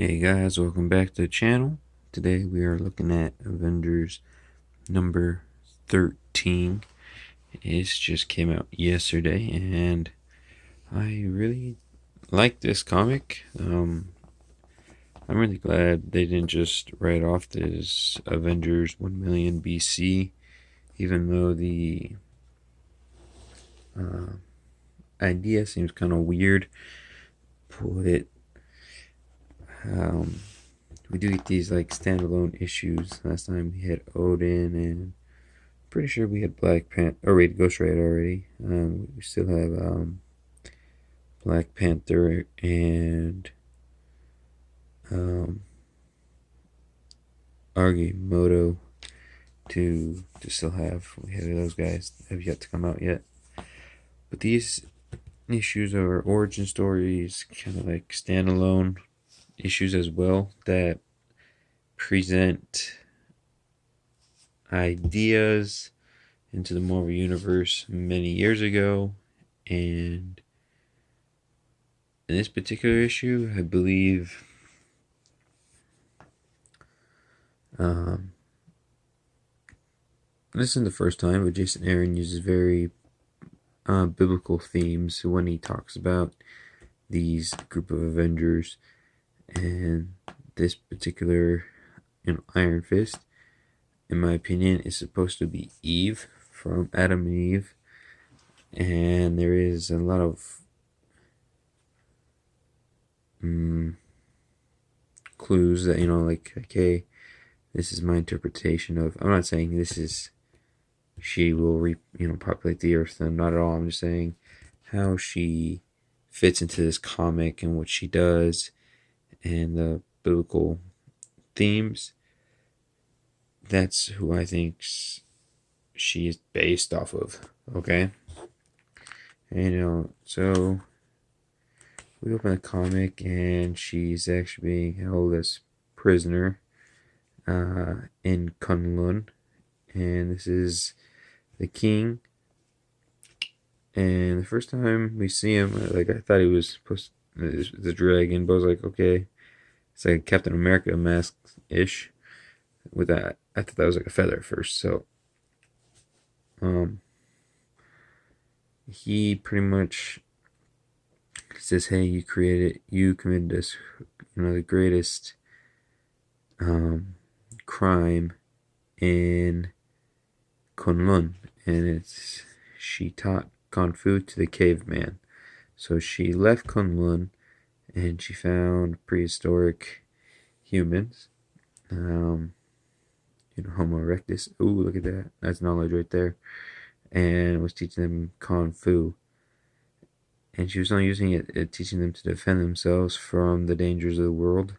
Hey guys, welcome back to the channel. Today we are looking at Avengers number 13. It just came out yesterday and I really like this comic. I'm really glad they didn't just write off this Avengers 1 million BC, even though the uh, idea seems kind of weird. But um, we do get these like standalone issues. Last time we had Odin, and pretty sure we had Black Panther, or wait, Ghost Rider already. We still have Black Panther and um, Argimoto to still have. We have those guys that have yet to come out yet. But these issues are origin stories, kind of like standalone issues as well, that present ideas into the Marvel Universe many years ago. And in this particular issue, I believe this isn't the first time, but Jason Aaron uses very biblical themes when he talks about these group of Avengers. And this particular, Iron Fist, in my opinion, is supposed to be Eve from Adam and Eve. And there is a lot of clues that, like, okay, this is my interpretation of. I'm not saying this is she will populate the earth. And not at all. I'm just saying how she fits into this comic and what she does and the biblical themes. That's who I think she is based off of. Okay, and so we open the comic and she's actually being held as prisoner in Kunlun, and this is the king. And the first time we see him, like, I thought he was supposed to, the dragon, but I was like, okay, it's like a Captain America mask ish. With that, I thought that was like a feather at first. So, he pretty much says, "Hey, you committed this, the greatest crime in Kunlun, and it's she taught Kung Fu to the caveman. So she left Kunlun and she found prehistoric humans, Homo erectus. Ooh, look at that. That's knowledge right there. And was teaching them Kung Fu. And she was not using it, teaching them to defend themselves from the dangers of the world.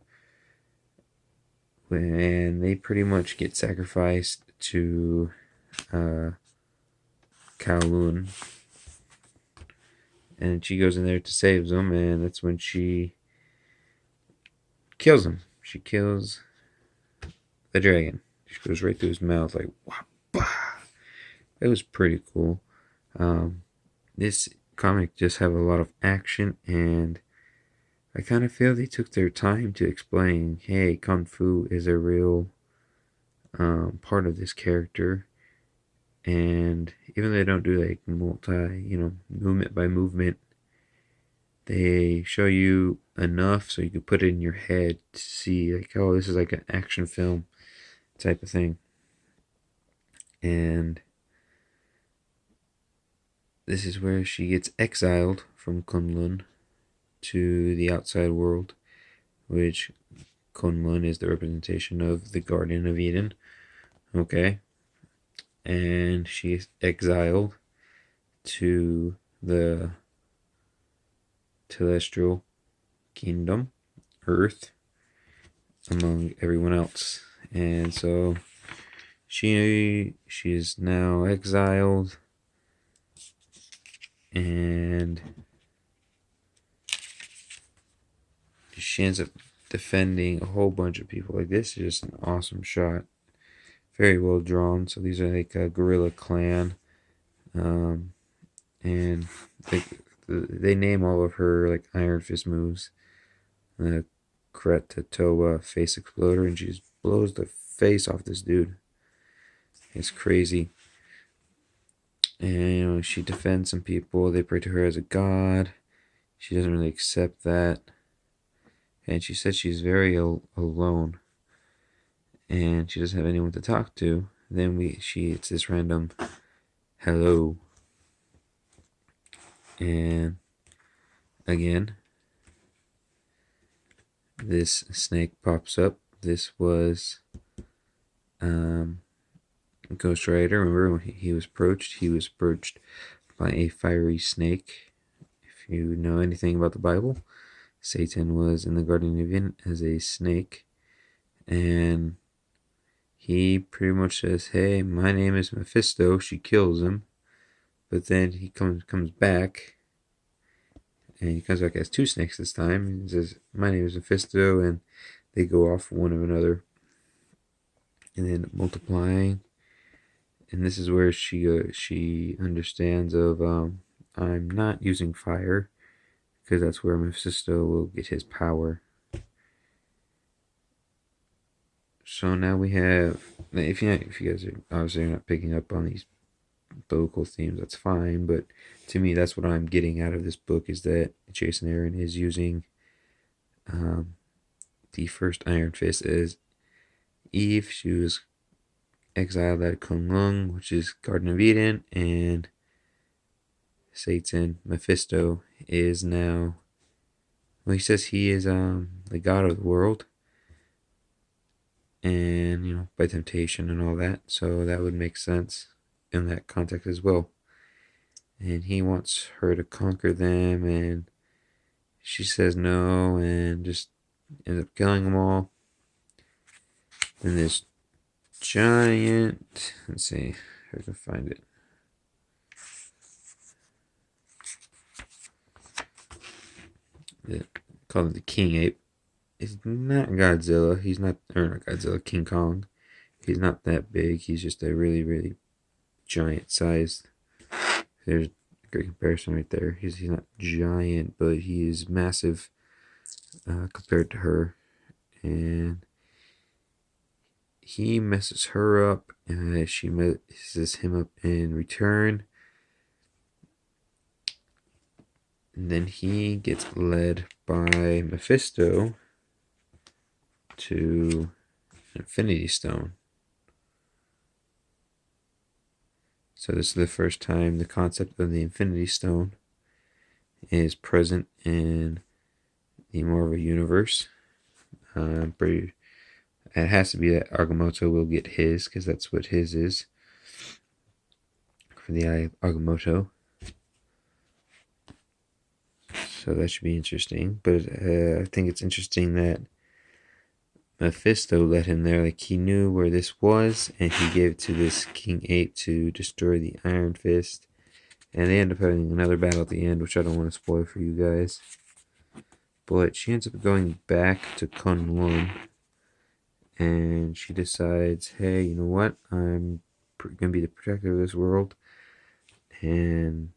And they pretty much get sacrificed to Kowloon. And she goes in there to save them, and that's when she kills him. She kills the dragon. She goes right through his mouth, like, wah. It was pretty cool. This comic just have a lot of action, and I kind of feel they took their time to explain, hey, Kung Fu is a real part of this character. And even though they don't do like movement by movement, they show you enough so you can put it in your head to see, like, oh, this is like an action film type of thing. And this is where she gets exiled from Kunlun to the outside world, which Kunlun is the representation of the Garden of Eden. Okay. And she's exiled to the Celestial Kingdom, Earth, among everyone else. And so she is now exiled, and she ends up defending a whole bunch of people. Like, this is just an awesome shot. Very well drawn. So these are like a guerrilla clan. And they name all of her like Iron Fist moves. Kratatoa face exploder, and she just blows the face off this dude. It's crazy. And she defends some people. They pray to her as a god. She doesn't really accept that. And she said she's very alone. And she doesn't have anyone to talk to. Then it's this random hello. And again, this snake pops up. This was Ghost Rider. Remember when he was approached? He was approached by a fiery snake. If you know anything about the Bible, Satan was in the Garden of Eden as a snake, and he pretty much says, "Hey, my name is Mephisto." She kills him, but then he comes back, and he comes back as two snakes this time, and he says, "My name is Mephisto," and they go off one of another, and then multiplying. And this is where she understands of I'm not using fire, because that's where Mephisto will get his power. So now we have, if you guys are obviously not picking up on these biblical themes, that's fine. But to me, that's what I'm getting out of this book, is that Jason Aaron is using the first Iron Fist as Eve. She was exiled at Kunlun, which is Garden of Eden, and Satan, Mephisto, is now, well, he says he is the god of the world, and by temptation and all that, so that would make sense in that context as well. And he wants her to conquer them, and she says no, and just ends up killing them all. And this giant, let's see if I can find it. Called it the King Ape. It's not Godzilla. He's not, or not Godzilla, King Kong. He's not that big. He's just a really, really giant sized. There's a great comparison right there. He's not giant, but he is massive compared to her. And he messes her up, and she messes him up in return. And then he gets led by Mephisto to Infinity Stone. So this is the first time the concept of the Infinity Stone is present in the Marvel Universe. It has to be that Agamotto will get his, because that's what his is, for the Eye of Agamotto. So that should be interesting. But I think it's interesting that Mephisto let him there. Like, he knew where this was, and he gave it to this King Ape to destroy the Iron Fist. And they end up having another battle at the end, which I don't want to spoil for you guys. But she ends up going back to Kunlun, and she decides, hey, you know what? I'm going to be the protector of this world. And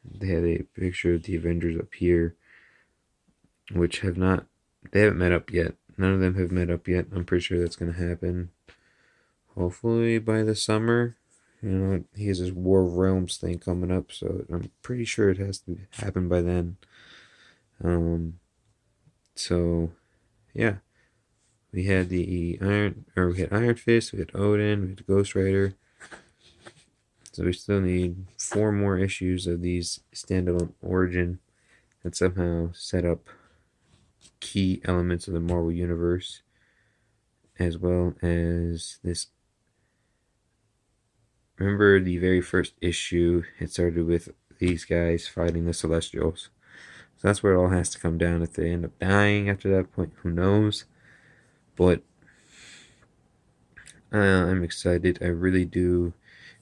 they had a picture of the Avengers up here, which they haven't met up yet. None of them have met up yet. I'm pretty sure that's going to happen hopefully by the summer. He has his War of Realms thing coming up, so I'm pretty sure it has to happen by then. So yeah, we had Iron Fist, we had Odin, we had Ghost Rider. So we still need 4 more issues of these standalone origin that somehow set up key elements of the Marvel Universe, as well as this. Remember the very first issue? It started with these guys fighting the Celestials. So that's where it all has to come down. If they end up dying after that point, who knows? But I'm excited. I really do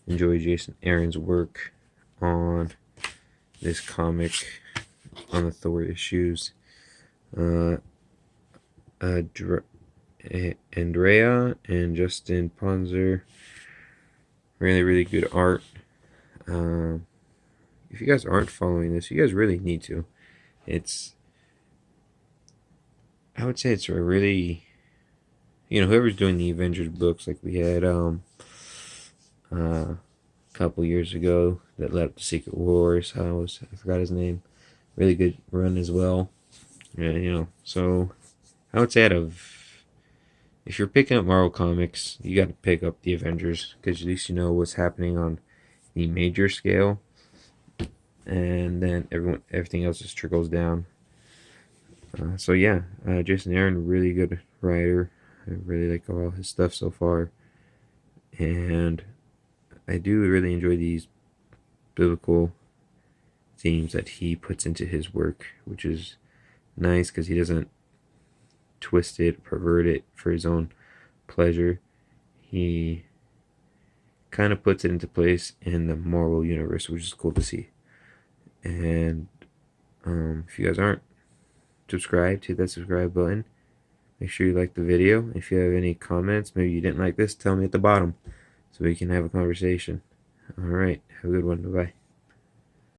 enjoy Jason Aaron's work on this comic, on the Thor issues. Andrea and Justin Ponzer, really, really good art. If you guys aren't following this, you guys really need to. It's I would say it's a really, whoever's doing the Avengers books, like we had a couple years ago that led up to Secret Wars. I forgot his name. Really good run as well. Yeah, so I would say if you're picking up Marvel comics, you got to pick up the Avengers because at least you know what's happening on the major scale, and then everything else just trickles down. So yeah, Jason Aaron, really good writer. I really like all his stuff so far, and I do really enjoy these biblical themes that he puts into his work, which is nice because he doesn't twist it, pervert it for his own pleasure. He kind of puts it into place in the Marvel universe, which is cool to see. And if you guys aren't subscribed, hit that subscribe button. Make sure you like the video. If you have any comments, maybe you didn't like this, tell me at the bottom so we can have a conversation. Alright, have a good one. Bye-bye.